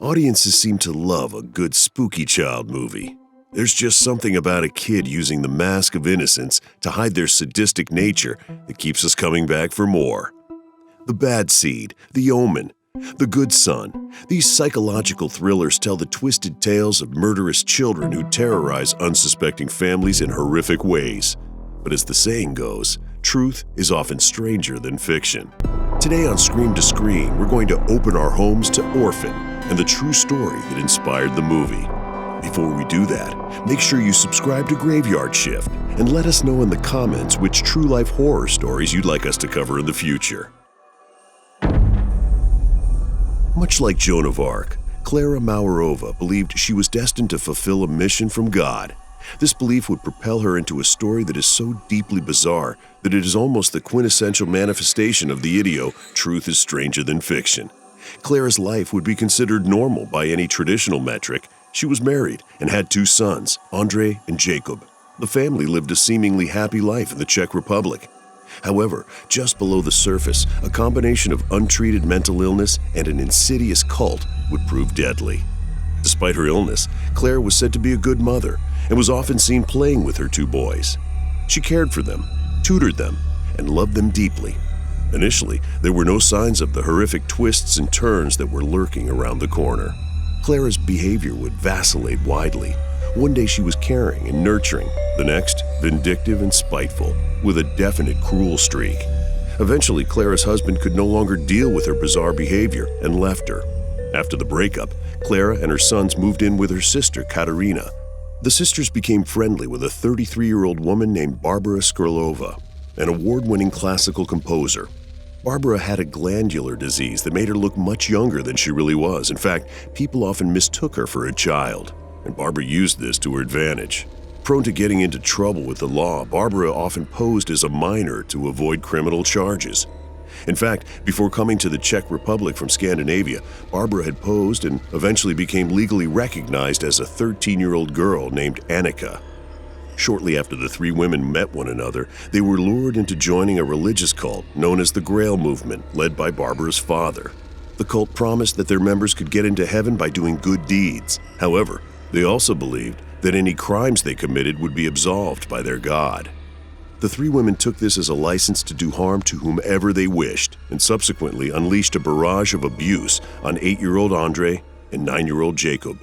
Audiences seem to love a good spooky child movie. There's just something about a kid using the mask of innocence to hide their sadistic nature that keeps us coming back for more. The Bad Seed, The Omen, The Good Son. These psychological thrillers tell the twisted tales of murderous children who terrorize unsuspecting families in horrific ways. But as the saying goes, truth is often stranger than fiction. Today on Scream to Screen, we're going to open our homes to Orphan and the true story that inspired the movie. Before we do that, make sure you subscribe to Graveyard Shift and let us know in the comments which true-life horror stories you'd like us to cover in the future. Much like Joan of Arc, Klara Maurova believed she was destined to fulfill a mission from God. This belief would propel her into a story that is so deeply bizarre that it is almost the quintessential manifestation of the idiom, truth is stranger than fiction. Klara's life would be considered normal by any traditional metric. She was married and had 2 sons, Andrei and Jacob. The family lived a seemingly happy life in the Czech Republic. However, just below the surface, a combination of untreated mental illness and an insidious cult would prove deadly. Despite her illness, Klara was said to be a good mother and was often seen playing with her 2 boys. She cared for them, tutored them, and loved them deeply. Initially, there were no signs of the horrific twists and turns that were lurking around the corner. Klara's behavior would vacillate widely. One day she was caring and nurturing, the next, vindictive and spiteful, with a definite cruel streak. Eventually, Klara's husband could no longer deal with her bizarre behavior and left her. After the breakup, Klara and her sons moved in with her sister, Katerina. The sisters became friendly with a 33-year-old woman named Barbara Skrylova, an award-winning classical composer. Barbara had a glandular disease that made her look much younger than she really was. In fact, people often mistook her for a child, and Barbara used this to her advantage. Prone to getting into trouble with the law, Barbara often posed as a minor to avoid criminal charges. In fact, before coming to the Czech Republic from Scandinavia, Barbara had posed and eventually became legally recognized as a 13-year-old girl named Annika. Shortly after the 3 women met one another, they were lured into joining a religious cult known as the Grail Movement, led by Barbara's father. The cult promised that their members could get into heaven by doing good deeds. However, they also believed that any crimes they committed would be absolved by their God. The 3 women took this as a license to do harm to whomever they wished, and subsequently unleashed a barrage of abuse on 8-year-old Andrei and 9-year-old Jacob.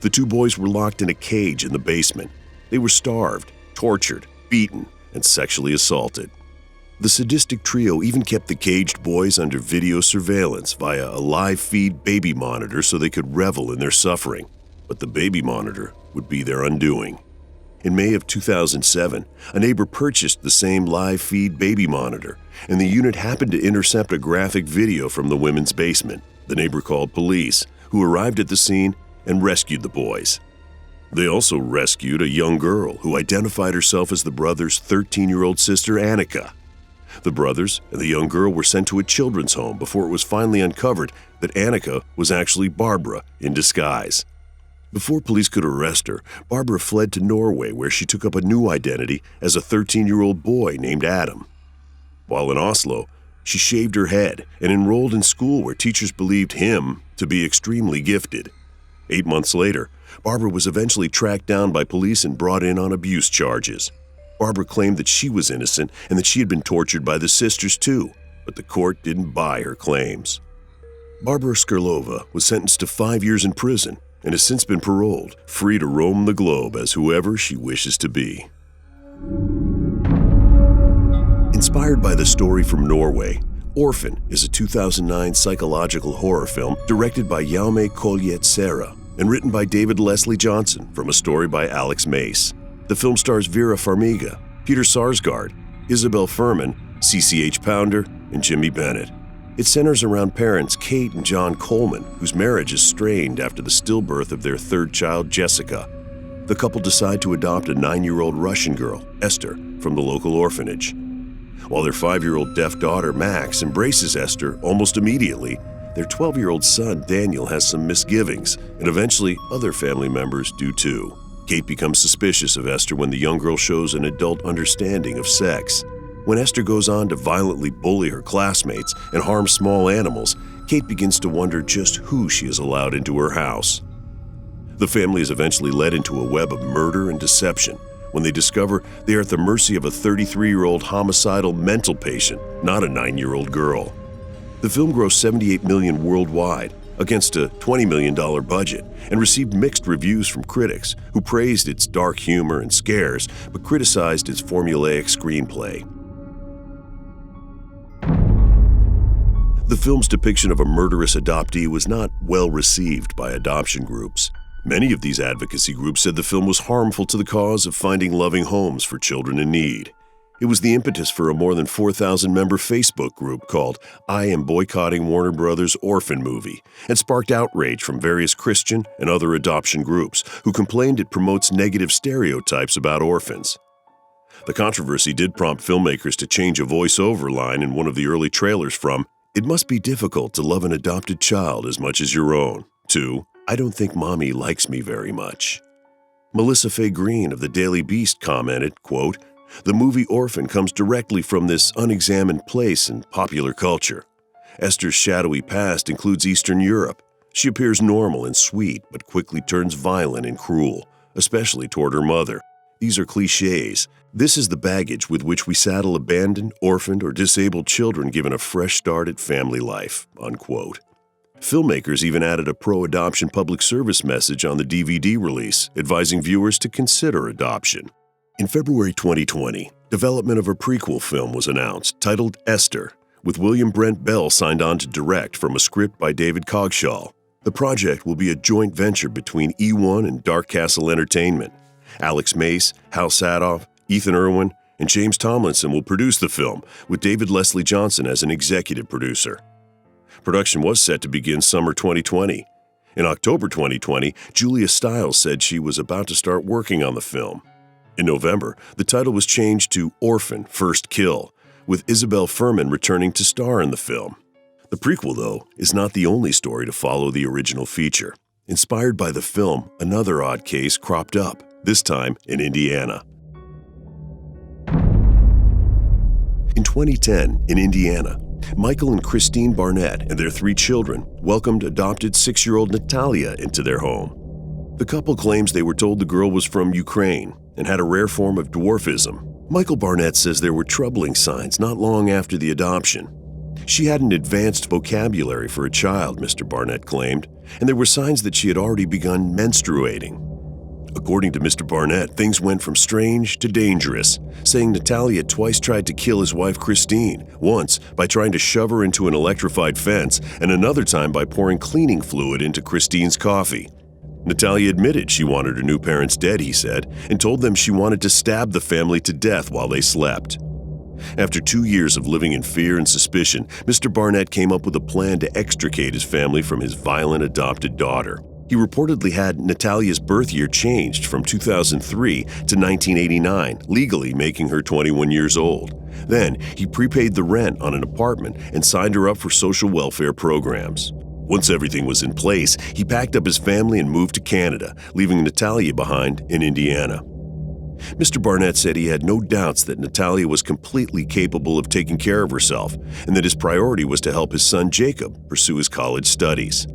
The 2 boys were locked in a cage in the basement. They were starved, tortured, beaten, and sexually assaulted. The sadistic trio even kept the caged boys under video surveillance via a live-feed baby monitor so they could revel in their suffering. But the baby monitor would be their undoing. In May of 2007, a neighbor purchased the same live-feed baby monitor, and the unit happened to intercept a graphic video from the women's basement. The neighbor called police, who arrived at the scene and rescued the boys. They also rescued a young girl who identified herself as the brothers' 13-year-old sister, Annika. The brothers and the young girl were sent to a children's home before it was finally uncovered that Annika was actually Barbara in disguise. Before police could arrest her, Barbara fled to Norway, where she took up a new identity as a 13-year-old boy named Adam. While in Oslo, she shaved her head and enrolled in school where teachers believed him to be extremely gifted. 8 months later, Barbara was eventually tracked down by police and brought in on abuse charges. Barbara claimed that she was innocent and that she had been tortured by the sisters too, but the court didn't buy her claims. Barbara Skrylova was sentenced to 5 years in prison and has since been paroled, free to roam the globe as whoever she wishes to be. Inspired by the story from Norway, Orphan is a 2009 psychological horror film directed by Jaume Collet-Serra and written by David Leslie Johnson from a story by Alex Mace. The film stars Vera Farmiga, Peter Sarsgaard, Isabel Furman, CCH Pounder, and Jimmy Bennett. It centers around parents Kate and John Coleman, whose marriage is strained after the stillbirth of their 3rd child, Jessica. The couple decide to adopt a 9-year-old Russian girl, Esther, from the local orphanage. While their 5-year-old deaf daughter, Max, embraces Esther almost immediately, their 12-year-old son, Daniel, has some misgivings, and eventually other family members do too. Kate becomes suspicious of Esther when the young girl shows an adult understanding of sex. When Esther goes on to violently bully her classmates and harm small animals, Kate begins to wonder just who she has allowed into her house. The family is eventually led into a web of murder and deception when they discover they are at the mercy of a 33-year-old homicidal mental patient, not a 9-year-old girl. The film grossed $78 million worldwide against a $20 million budget and received mixed reviews from critics who praised its dark humor and scares but criticized its formulaic screenplay. The film's depiction of a murderous adoptee was not well received by adoption groups. Many of these advocacy groups said the film was harmful to the cause of finding loving homes for children in need. It was the impetus for a more than 4,000-member Facebook group called I Am Boycotting Warner Brothers' Orphan movie and sparked outrage from various Christian and other adoption groups who complained it promotes negative stereotypes about orphans. The controversy did prompt filmmakers to change a voiceover line in one of the early trailers from, "It must be difficult to love an adopted child as much as your own," to, "I don't think mommy likes me very much." Melissa Fay Green of the Daily Beast commented, quote, "The movie Orphan comes directly from this unexamined place in popular culture. Esther's shadowy past includes Eastern Europe. She appears normal and sweet, but quickly turns violent and cruel, especially toward her mother. These are cliches. This is the baggage with which we saddle abandoned, orphaned, or disabled children given a fresh start at family life," unquote. Filmmakers even added a pro-adoption public service message on the DVD release, advising viewers to consider adoption. In February 2020, development of a prequel film was announced, titled Esther, with William Brent Bell signed on to direct from a script by David Coggeshall. The project will be a joint venture between E1 and Dark Castle Entertainment. Alex Mace, Hal Sadoff, Ethan Irwin, and James Tomlinson will produce the film, with David Leslie Johnson as an executive producer. Production was set to begin summer 2020. In October 2020, Julia Stiles said she was about to start working on the film. In November, the title was changed to Orphan: First Kill, with Isabel Fuhrman returning to star in the film. The prequel, though, is not the only story to follow the original feature. Inspired by the film, another odd case cropped up, this time in Indiana. In 2010, in Indiana, Michael and Christine Barnett and their 3 children welcomed adopted 6-year-old Natalia into their home. The couple claims they were told the girl was from Ukraine and had a rare form of dwarfism. Michael Barnett says there were troubling signs not long after the adoption. She had an advanced vocabulary for a child, Mr. Barnett claimed, and there were signs that she had already begun menstruating. According to Mr. Barnett, things went from strange to dangerous, saying Natalia twice tried to kill his wife Christine, once by trying to shove her into an electrified fence, and another time by pouring cleaning fluid into Christine's coffee. Natalia admitted she wanted her new parents dead, he said, and told them she wanted to stab the family to death while they slept. After 2 years of living in fear and suspicion, Mr. Barnett came up with a plan to extricate his family from his violent adopted daughter. He reportedly had Natalia's birth year changed from 2003 to 1989, legally making her 21 years old. Then, he prepaid the rent on an apartment and signed her up for social welfare programs. Once everything was in place, he packed up his family and moved to Canada, leaving Natalia behind in Indiana. Mr. Barnett said he had no doubts that Natalia was completely capable of taking care of herself and that his priority was to help his son Jacob pursue his college studies.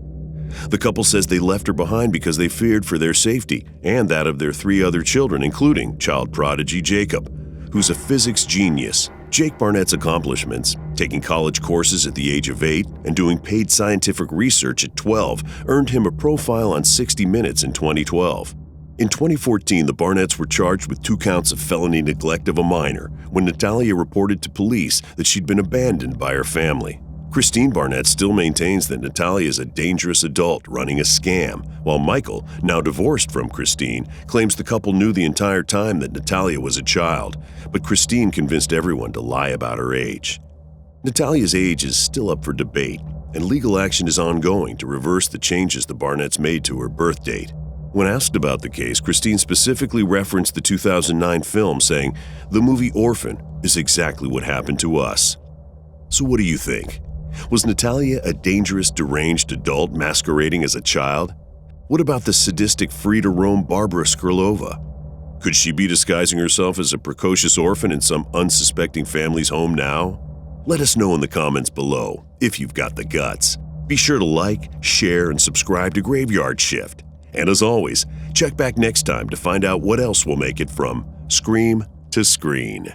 The couple says they left her behind because they feared for their safety and that of their 3 other children, including child prodigy Jacob, who's a physics genius. Jake Barnett's accomplishments, taking college courses at the age of 8 and doing paid scientific research at 12, earned him a profile on 60 Minutes in 2012. In 2014, the Barnetts were charged with 2 counts of felony neglect of a minor when Natalia reported to police that she'd been abandoned by her family. Christine Barnett still maintains that Natalia is a dangerous adult running a scam, while Michael, now divorced from Christine, claims the couple knew the entire time that Natalia was a child, but Christine convinced everyone to lie about her age. Natalia's age is still up for debate, and legal action is ongoing to reverse the changes the Barnetts made to her birth date. When asked about the case, Christine specifically referenced the 2009 film, saying, "The movie Orphan is exactly what happened to us." So what do you think? Was Natalia a dangerous, deranged adult masquerading as a child? What about the sadistic, free-to-roam Barbara Skrylova? Could she be disguising herself as a precocious orphan in some unsuspecting family's home now? Let us know in the comments below if you've got the guts. Be sure to like, share, and subscribe to Graveyard Shift. And as always, check back next time to find out what else will make it from scream to screen.